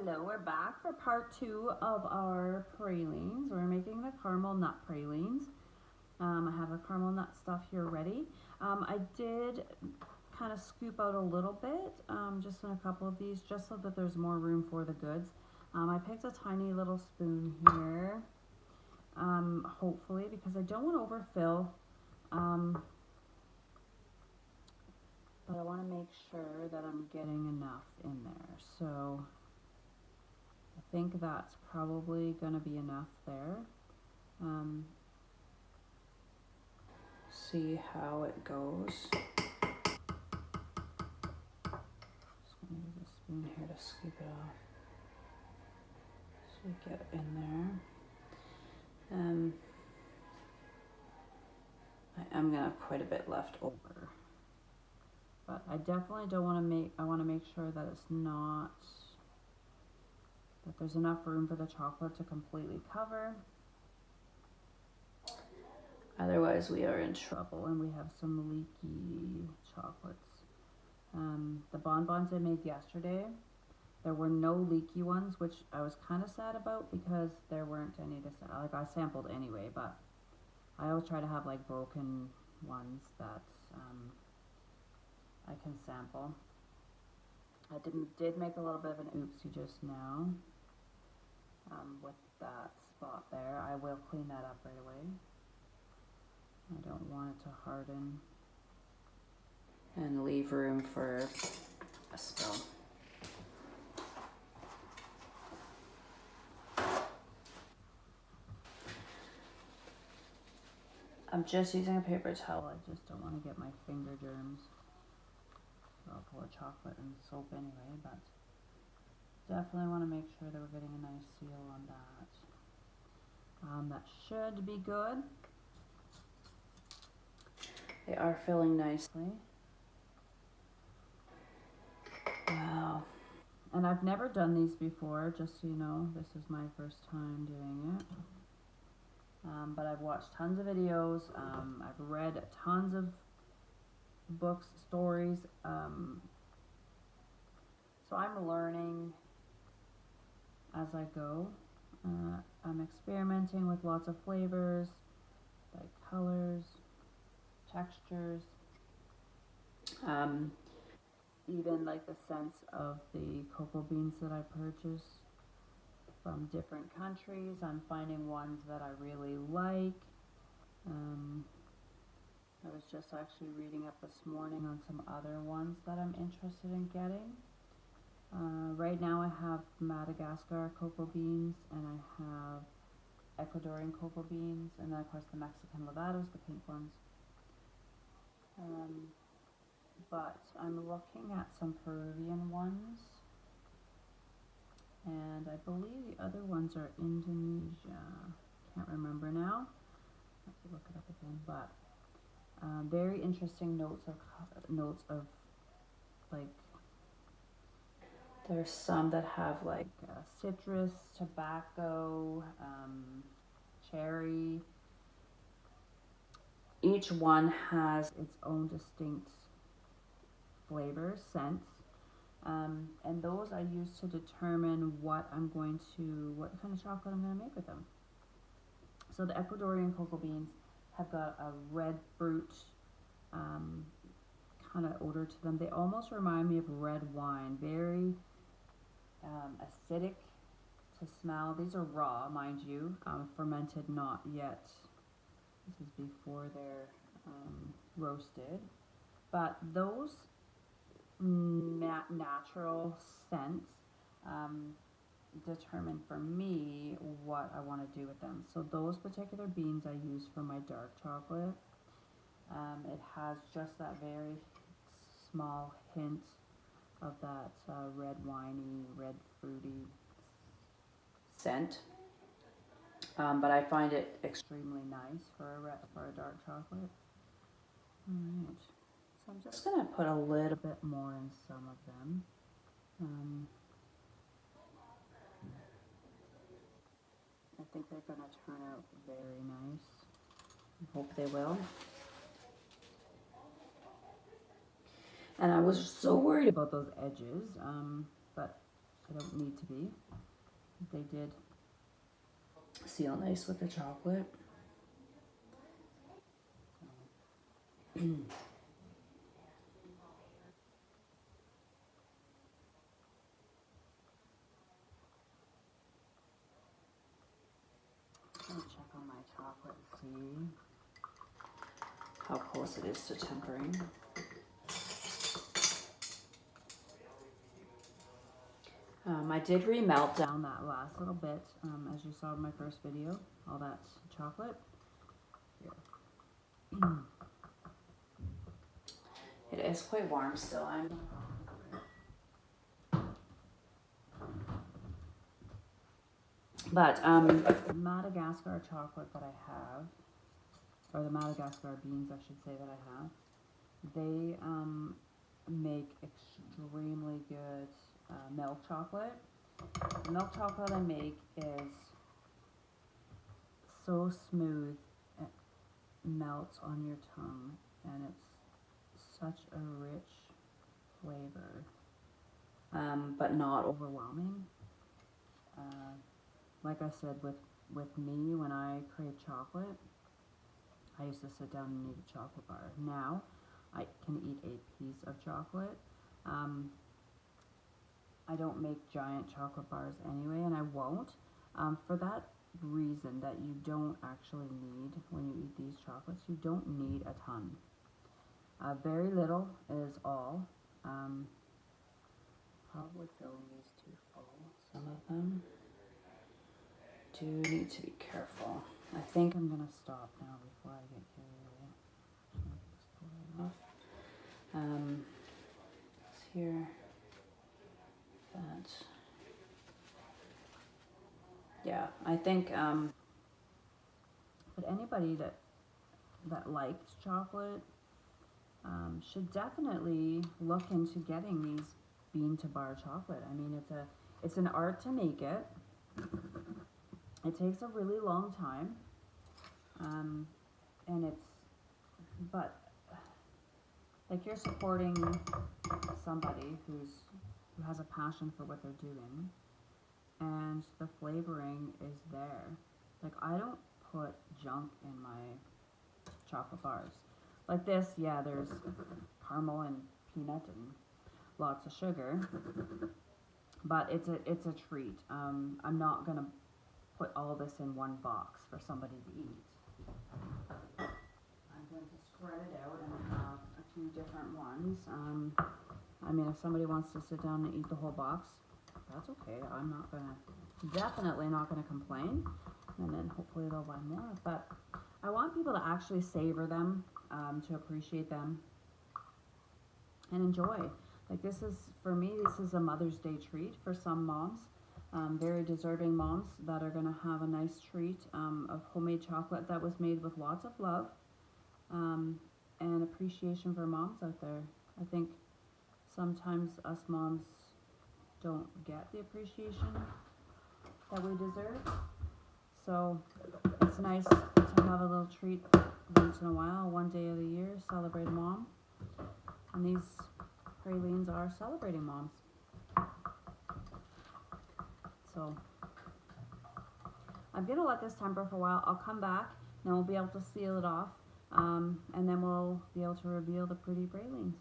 Hello, we're back for part 2 of our pralines. We're making the caramel nut pralines. I have a caramel nut stuff here ready. I did kind of scoop out a little bit just in a couple of these just so that there's more room for the goods. I picked a tiny little spoon here, hopefully, because I don't want to overfill, but I want to make sure that I'm getting enough in there. So I think that's probably going to be enough there. See how it goes. Just going to use a spoon here to scoop it off. So we get it in there. I am going to have quite a bit left over. But I definitely don't want to I want to make sure that it's not, that there's enough room for the chocolate to completely cover. Otherwise we are in trouble and we have some leaky chocolates. The bonbons I made yesterday, there were no leaky ones, which I was kind of sad about because there weren't any to like I sampled anyway, but I always try to have like broken ones that I can sample. I did make a little bit of an oopsie just now with that spot there. I will clean that up right away. I don't want it to harden and leave room for a spill. I'm just using a paper towel. I just don't want to get my finger germs. I'll pour chocolate and soap anyway, but definitely want to make sure that we're getting a nice seal on that. That should be good. They are filling nicely. Wow. And I've never done these before, just so you know. This is my first time doing it. But I've watched tons of videos. I've read tons of books, stories. So I'm learning as I go. I'm experimenting with lots of flavors, like colors, textures, even like the sense of the cocoa beans that I purchase from different countries. I'm finding ones that I really like. I was just actually reading up this morning on some other ones that I'm interested in getting. Right now I have Madagascar cocoa beans and I have Ecuadorian cocoa beans, and then of course the Mexican levados, the pink ones. But I'm looking at some Peruvian ones, and I believe the other ones are Indonesia. Can't remember now. I have to look it up again. But very interesting notes of like, there's some that have like citrus, tobacco, cherry. Each one has its own distinct flavors, scents, and those I use to determine what kind of chocolate I'm going to make with them. So the Ecuadorian cocoa beans have got a red fruit kind of odor to them. They almost remind me of red wine, very acidic to smell. These are raw, mind you, fermented not yet. This is before they're roasted. But those natural scents determine for me what I want to do with them. So those particular beans I use for my dark chocolate. It has just that very small hint of that red winey, red fruity scent. But I find it extremely nice for a dark chocolate. Alright, so I'm just going to put a little bit more in some of them. I think they're going to turn out very nice. I hope they will. And I was so worried about those edges, but They don't need to be. They did seal nice with the chocolate. I'll check on my chocolate and see how close it is to tempering. I did remelt down that last little bit, as you saw in my first video, all that chocolate. Here. It is quite warm still. But Madagascar chocolate that I have, or the Madagascar beans I should say that I have, they make extremely good milk chocolate. The milk chocolate I make is so smooth, it melts on your tongue, and it's such a rich flavor, but not overwhelming. Like I said, with me, when I crave chocolate, I used to sit down and eat a chocolate bar. Now, I can eat a piece of chocolate. I don't make giant chocolate bars anyway, and I won't, for that reason that you don't actually need, when you eat these chocolates, you don't need a ton. Very little is all. Probably filling these too full, some of them. Do need to be careful. I think I'm gonna stop now before I get carried away. Just pull it off. Here, that. Yeah, I think. But anybody that likes chocolate should definitely look into getting these bean to bar chocolate. I mean, it's an art to make it. It takes a really long time, and but like you're supporting somebody who has a passion for what they're doing, and the flavoring is there. Like, I don't put junk in my chocolate bars. Like this, yeah, there's caramel and peanut and lots of sugar, but it's a treat. I'm not gonna put all this in one box for somebody to eat. I'm going to spread it out and have a few different ones. I mean, if somebody wants to sit down and eat the whole box, that's okay. I'm definitely not gonna complain, and then hopefully they'll buy more. But I want people to actually savor them, to appreciate them, and enjoy. Like, for me, this is a Mother's Day treat for some moms. Very deserving moms that are going to have a nice treat of homemade chocolate that was made with lots of love, and appreciation for moms out there. I think sometimes us moms don't get the appreciation that we deserve. So it's nice to have a little treat once in a while, one day of the year, celebrate a mom. And these pralines are celebrating moms. So I'm gonna let this temper for a while. I'll come back, and we'll be able to seal it off, and then we'll be able to reveal the pretty pralines.